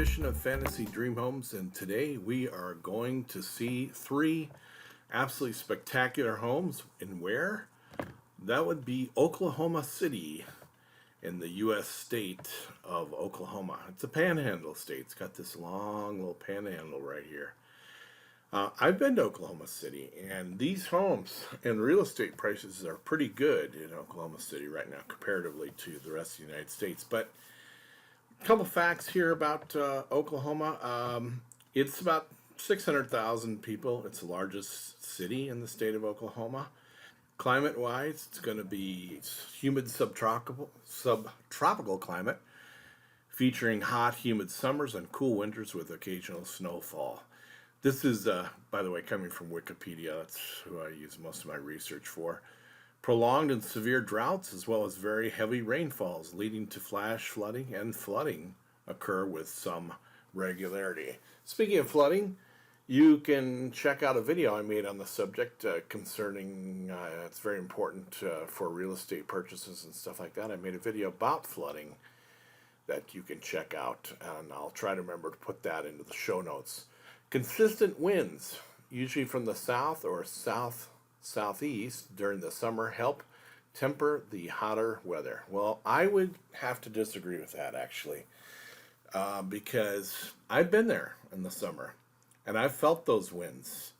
edition of Fantasy Dream Homes, and today we are going to see three absolutely spectacular homes. And where? That would be Oklahoma City in the U.S. state of Oklahoma. It's a panhandle state. It's got this long little panhandle right here. I've been to Oklahoma City, and these homes and real estate prices are pretty good in Oklahoma City right now comparatively to the rest of the United States. But a couple facts here about Oklahoma. It's about 600,000 people. It's the largest city in the state of Oklahoma. Climate-wise, it's going to be humid subtropical climate, featuring hot, humid summers and cool winters with occasional snowfall. This is, by the way, coming from Wikipedia. That's who I use most of my research for. Prolonged and severe droughts, as well as very heavy rainfalls, leading to flash flooding and flooding occur with some regularity. Speaking of flooding, you can check out a video I made on the subject concerning, it's very important for real estate purchases and stuff like that. I made a video about flooding that you can check out, and I'll try to remember to put that into the show notes. Consistent winds, usually from the south or southeast during the summer, help temper the hotter weather. Well, I would have to disagree with that, actually, because I've been there in the summer, and I've felt those winds.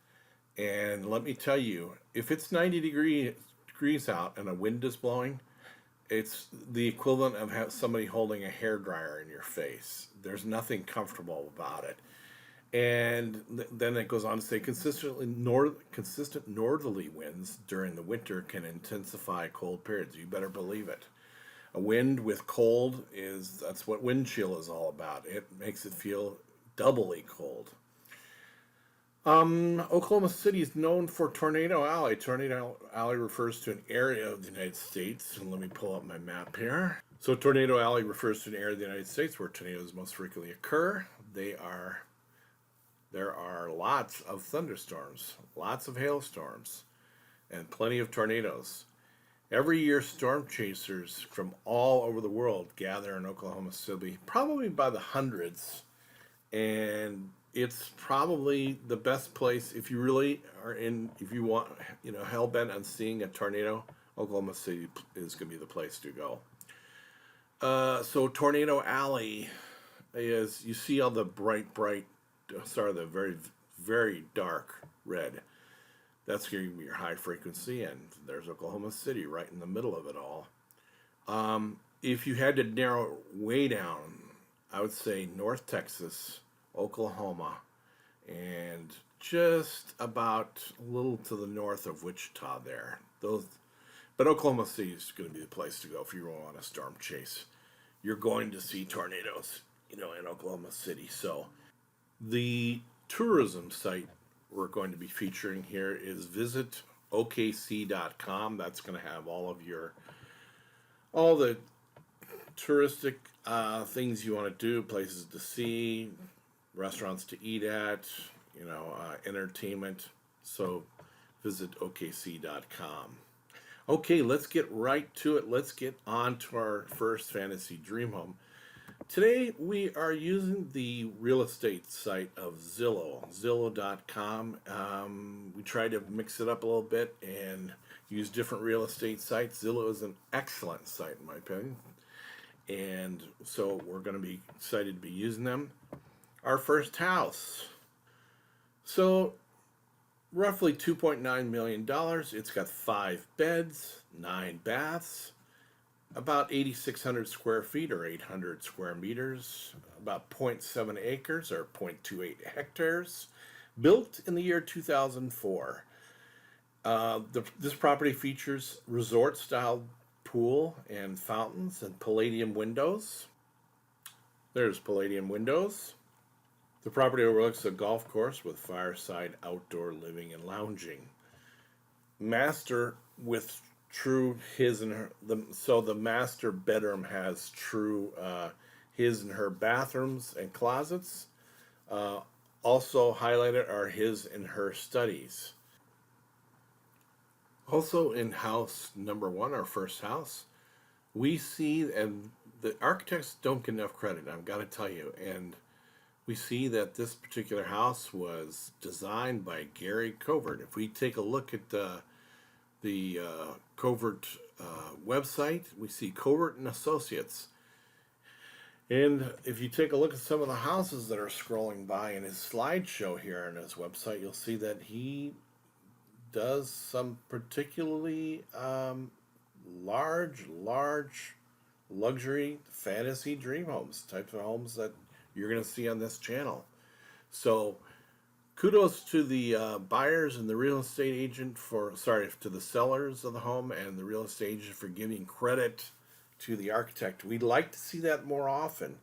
And let me tell you, if it's 90 degrees out and a wind is blowing, it's the equivalent of somebody holding a hairdryer in your face. There's nothing comfortable about it. And then it goes on to say, consistent northerly winds during the winter can intensify cold periods. You better believe it. A wind with cold that's what wind chill is all about. It makes it feel doubly cold. Oklahoma City is known for Tornado Alley. Tornado Alley refers to an area of the United States. And let me pull up my map here. So Tornado Alley refers to an area of the United States where tornadoes most frequently occur. There are lots of thunderstorms, lots of hailstorms, and plenty of tornadoes. Every year, storm chasers from all over the world gather in Oklahoma City, probably by the hundreds, and it's probably the best place if you really if you want, hell-bent on seeing a tornado. Oklahoma City is going to be the place to go. So Tornado Alley is, you see all the the very, very dark red. That's going to be your high frequency, and there's Oklahoma City right in the middle of it all. If you had to narrow it way down, I would say North Texas, Oklahoma, and just about a little to the north of Wichita there. But Oklahoma City is going to be the place to go if you want a storm chase. You're going to see tornadoes, in Oklahoma City. So the tourism site we're going to be featuring here is visit okc.com. That's going to have all the touristic things you want to do, places to see, restaurants to eat at, entertainment. So visit okc.com. Okay, let's get right to it. Let's get on to our first fantasy dream home. Today we are using the real estate site of Zillow.com. We tried to mix it up a little bit and use different real estate sites. Zillow is an excellent site in my opinion, and so we're going to be excited to be using them. Our first house. So roughly $2.9 million. It's got 5 beds, 9 baths, about 8,600 square feet or 800 square meters, about 0.7 acres or 0.28 hectares, built in the year 2004. This property features resort-style pool and fountains and palladium windows. There's palladium windows. The property overlooks a golf course with fireside outdoor living and lounging. Master with true his and her. The master bedroom has true his and her bathrooms and closets. Also highlighted are his and her studies. Also in house number 1, our first house, we see, and the architects don't get enough credit, I've got to tell you, and we see that this particular house was designed by Gary Covert. If we take a look at the Covert website, we see Covert and Associates. And if you take a look at some of the houses that are scrolling by in his slideshow here on his website, you'll see that he does some particularly large luxury fantasy dream homes, types of homes that you're going to see on this channel. So kudos to the buyers and the real estate agent to the sellers of the home and the real estate agent for giving credit to the architect. We'd like to see that more often.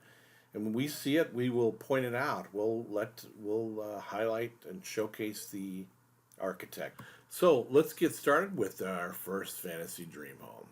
And when we see it, we will point it out. We'll highlight and showcase the architect. So let's get started with our first fantasy dream home.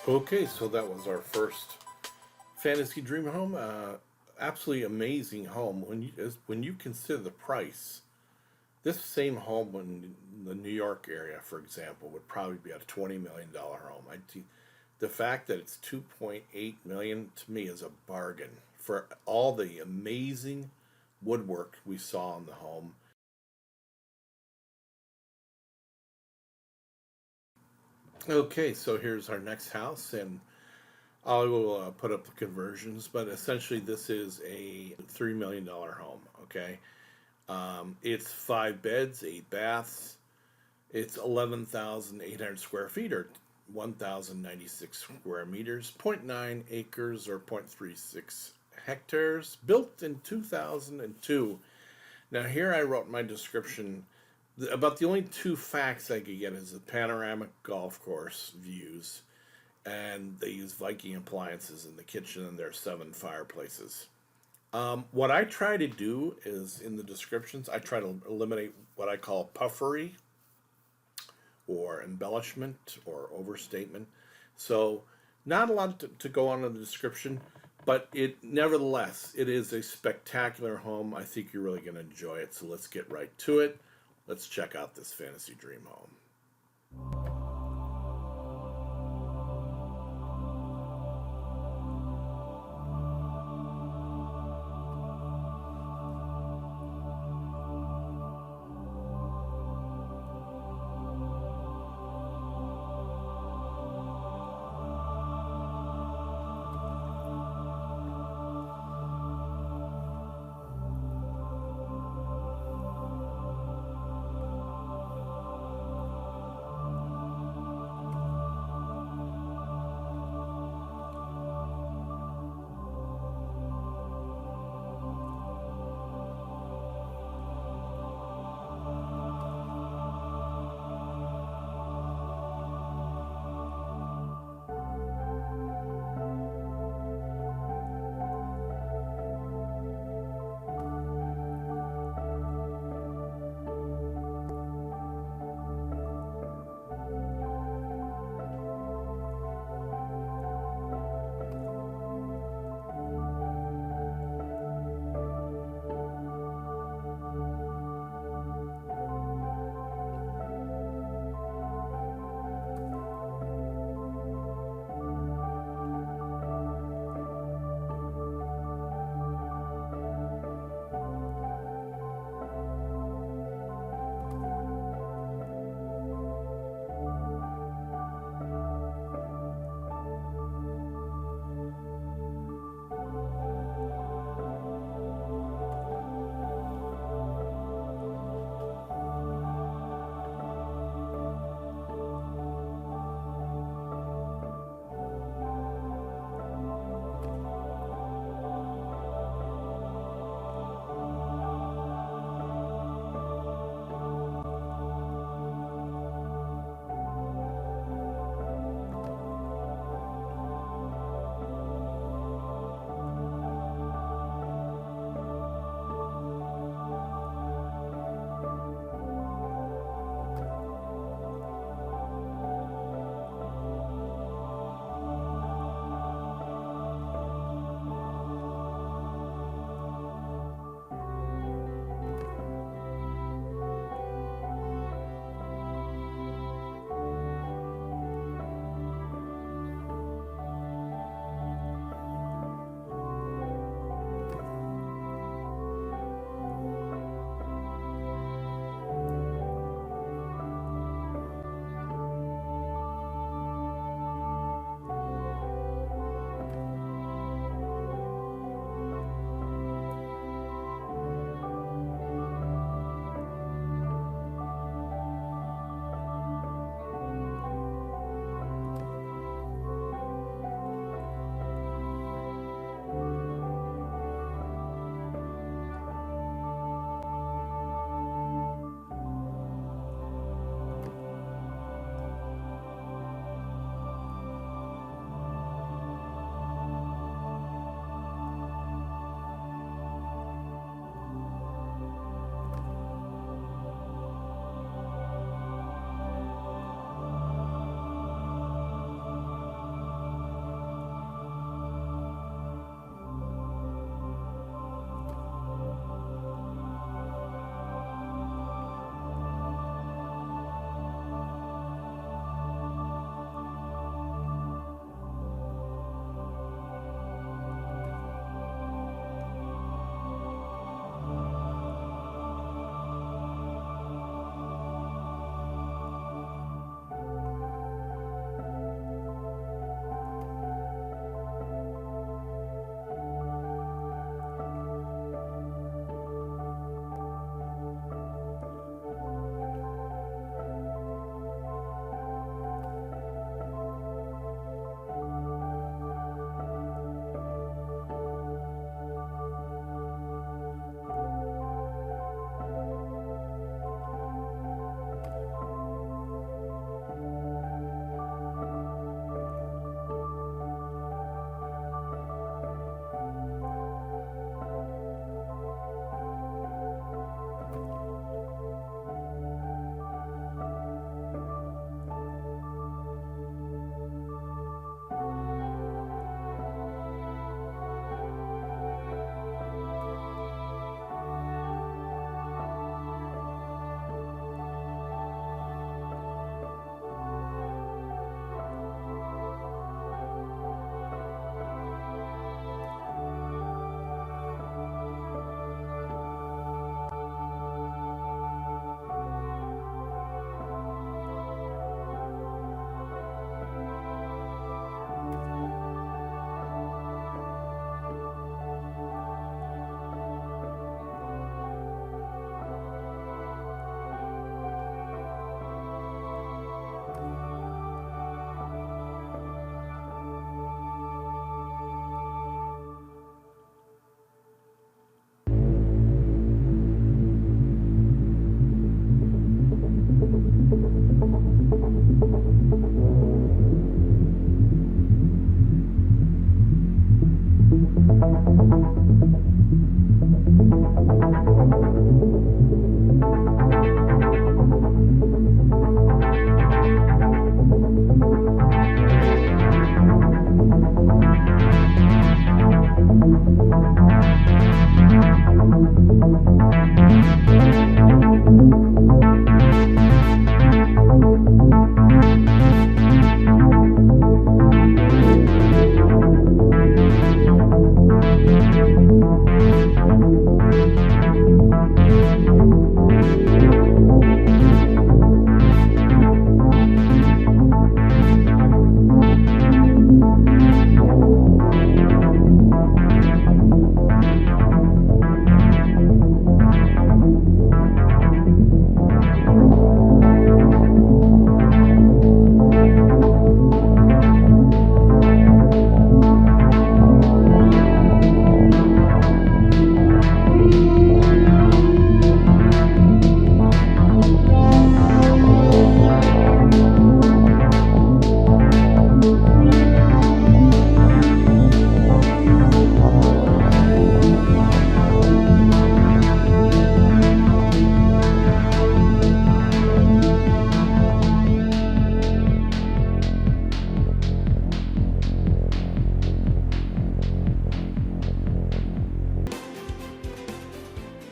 Okay, so that was our first fantasy dream home. Absolutely amazing home. When you consider the price, this same home in the New York area, for example, would probably be a $20 million home. The fact that it's 2.8 million to me is a bargain for all the amazing woodwork we saw in the home. Okay, so here's our next house, and I will put up the conversions, but essentially this is a $3 million home. Okay, it's 5 beds, 8 baths. It's 11,800 square feet, or 1,096 square meters, zero point 0.9 acres, or 0.36 hectares, built in 2002. Now, here I wrote my description. About the only two facts I could get is the panoramic golf course views, and they use Viking appliances in the kitchen, and there are 7 fireplaces. What I try to do is in the descriptions, I try to eliminate what I call puffery or embellishment or overstatement. So, not a lot to go on in the description, but nevertheless, it is a spectacular home. I think you're really going to enjoy it. So, let's get right to it. Let's check out this fantasy dream home.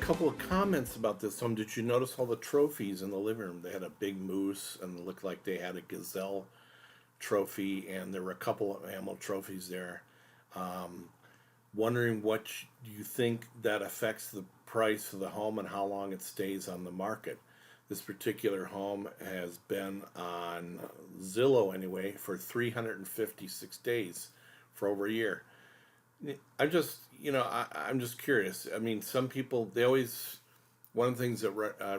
Couple of comments about this home. Did you notice all the trophies in the living room? They had a big moose, and it looked like they had a gazelle trophy, and there were a couple of animal trophies there. Wondering what you think that affects the price of the home and how long it stays on the market. This particular home has been on Zillow anyway for 356 days, for over a year. I'm just, I'm just curious. I mean, some people, one of the things that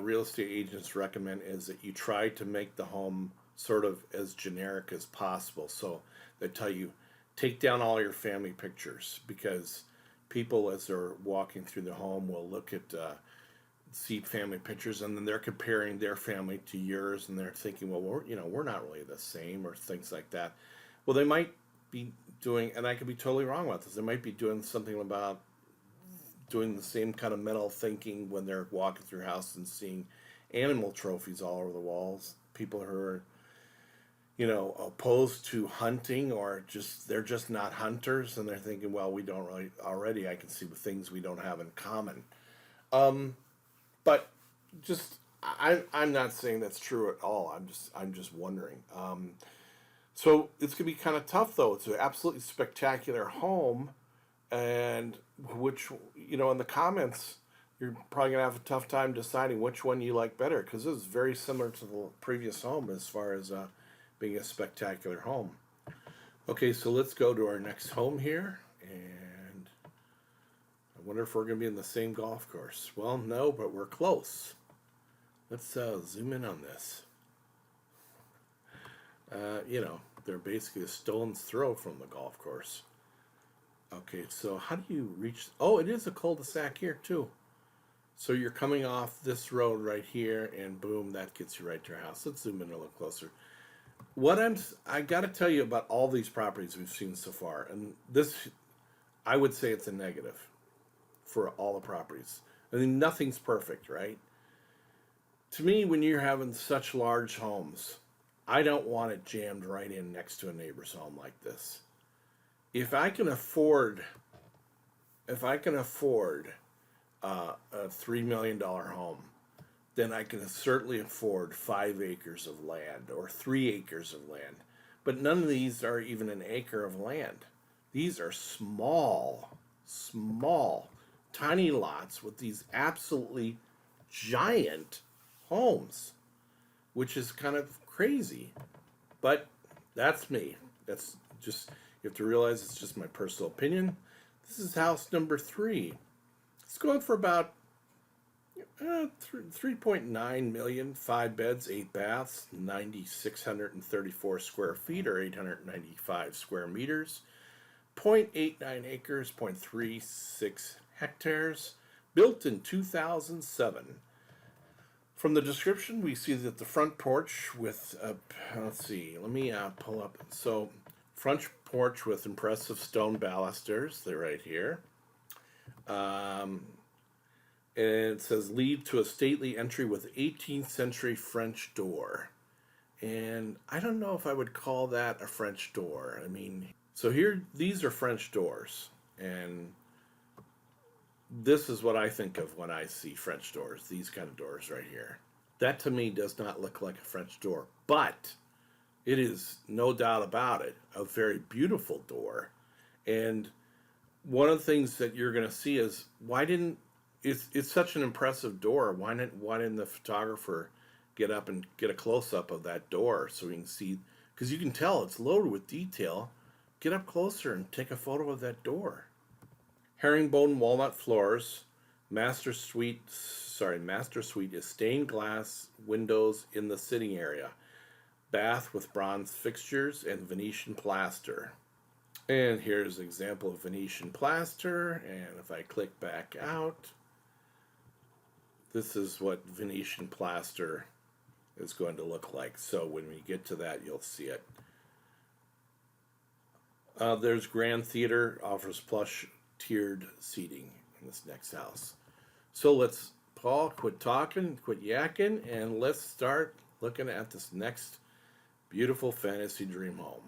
real estate agents recommend is that you try to make the home sort of as generic as possible. So they tell you, take down all your family pictures, because people, as they're walking through the home, will look at, see family pictures, and then they're comparing their family to yours, and they're thinking, well, we're not really the same, or things like that. Well, they might be doing, and I could be totally wrong about this, they might be doing something about doing the same kind of mental thinking when they're walking through house and seeing animal trophies all over the walls. People who are, opposed to hunting, or they're just not hunters, and they're thinking, well, we don't really, already I can see the things we don't have in common. But I'm not saying that's true at all. I'm just wondering. So it's gonna be kind of tough, though. It's an absolutely spectacular home, and which, in the comments, you're probably gonna have a tough time deciding which one you like better, because this is very similar to the previous home as far as being a spectacular home. Okay, so let's go to our next home here, and I wonder if we're gonna be in the same golf course. Well, no, but we're close. Let's zoom in on this. They're basically a stone's throw from the golf course. Okay, so how do you reach? Oh, it is a cul-de-sac here too. So you're coming off this road right here, and boom, that gets you right to your house. Let's zoom in a little closer. I got to tell you about all these properties we've seen so far, and this, I would say it's a negative for all the properties. I mean, nothing's perfect, right? To me, when you're having such large homes, I don't want it jammed right in next to a neighbor's home like this. If I can afford a $3 million home, then I can certainly afford 5 acres of land or 3 acres of land. But none of these are even an acre of land. These are small, tiny lots with these absolutely giant homes, which is kind of crazy. But that's me. That's just, you have to realize it's just my personal opinion. This is house number 3. It's going for about 3.9 million, 5 beds, 8 baths, 9,634 square feet, or 895 square meters, 0.89 acres, 0.36 hectares, built in 2007. From the description, we see that the front porch with, let's see, let me pull up. So, Front porch with impressive stone balusters. They're right here. And it says lead to a stately entry with 18th century French door. And I don't know if I would call that a French door. I mean, so here, these are French doors. And this is what I think of when I see French doors, these kind of doors right here. That to me does not look like a French door, but it is, no doubt about it, a very beautiful door. And one of the things that you're going to see is it's such an impressive door. Why didn't the photographer get up and get a close-up of that door so we can see, because you can tell it's loaded with detail. Get up closer and take a photo of that door. Herringbone walnut floors. Master suite is stained glass windows in the sitting area. Bath with bronze fixtures and Venetian plaster. And here's an example of Venetian plaster, and if I click back out, this is what Venetian plaster is going to look like. So when we get to that, you'll see it. There's Grand Theater, offers plush tiered seating in this next house. So let's, Paul, quit talking, quit yakking, and let's start looking at this next beautiful fantasy dream home.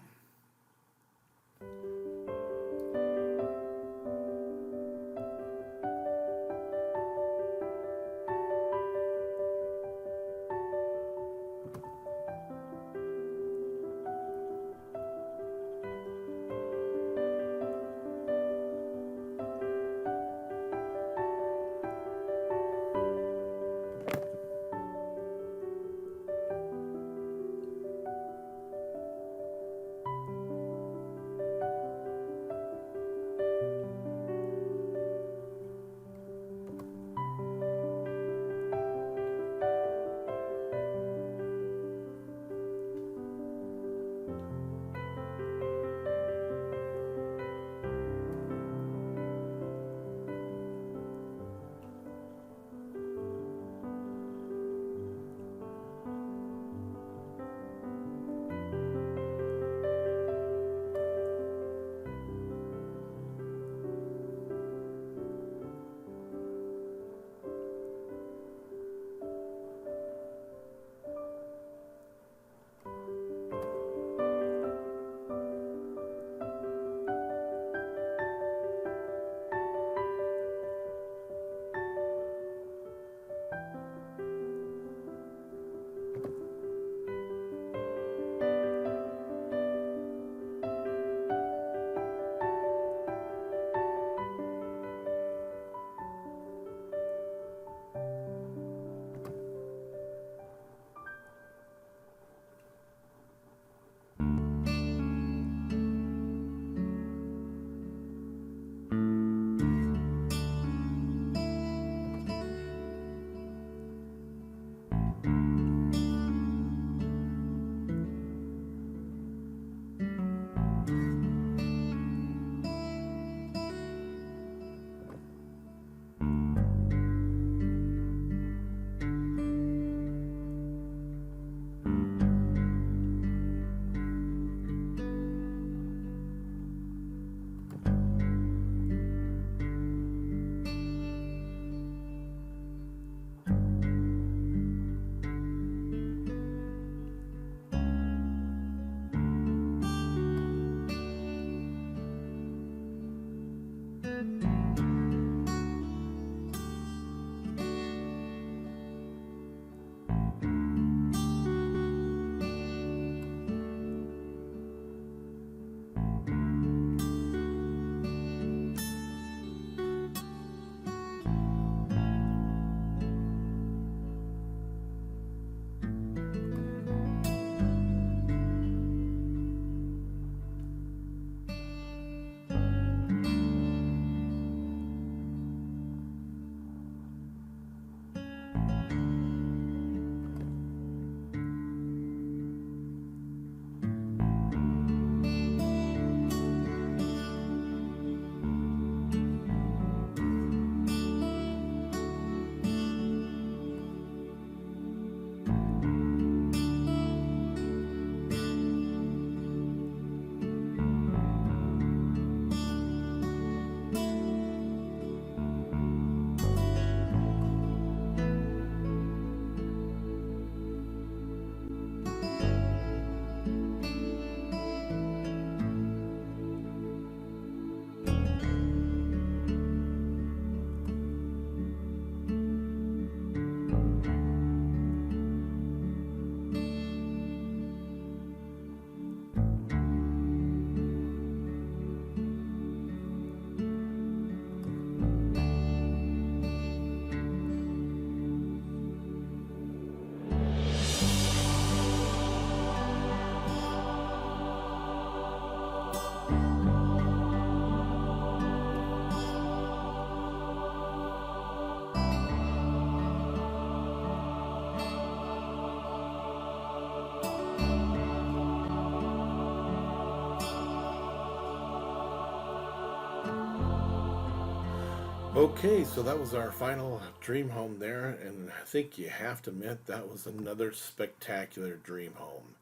Okay, so that was our final dream home there, and I think you have to admit that was another spectacular dream home.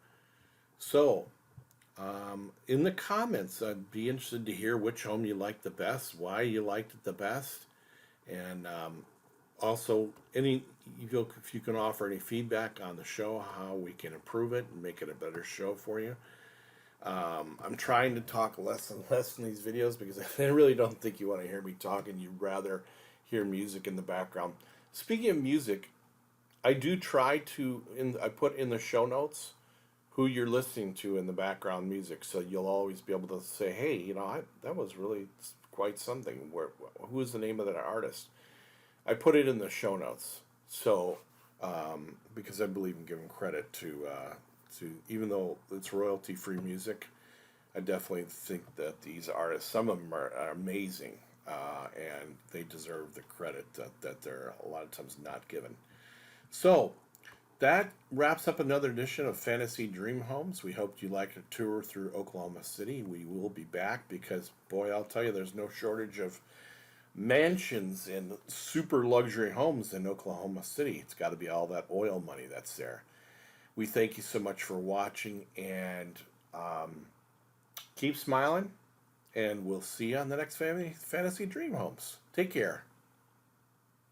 So, in the comments, I'd be interested to hear which home you liked the best, why you liked it the best, and also any if you can offer any feedback on the show, how we can improve it and make it a better show for you. I'm trying to talk less and less in these videos because I really don't think you want to hear me talking. You'd rather hear music in the background. Speaking of music, I do try to I put in the show notes who you're listening to in the background music, so you'll always be able to say, "Hey, that was really quite something." Who is the name of that artist? I put it in the show notes, so because I believe in giving credit to even though it's royalty free music, I definitely think that these artists, some of them are amazing, and they deserve the credit that they're a lot of times not given. So that wraps up another edition of Fantasy Dream Homes. We hope you liked a tour through Oklahoma City. We will be back because, boy, I'll tell you, there's no shortage of mansions and super luxury homes in Oklahoma City. It's got to be all that oil money that's there. We thank you so much for watching, and keep smiling, and we'll see you on the next Fantasy Dream Homes. Take care.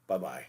Bye bye.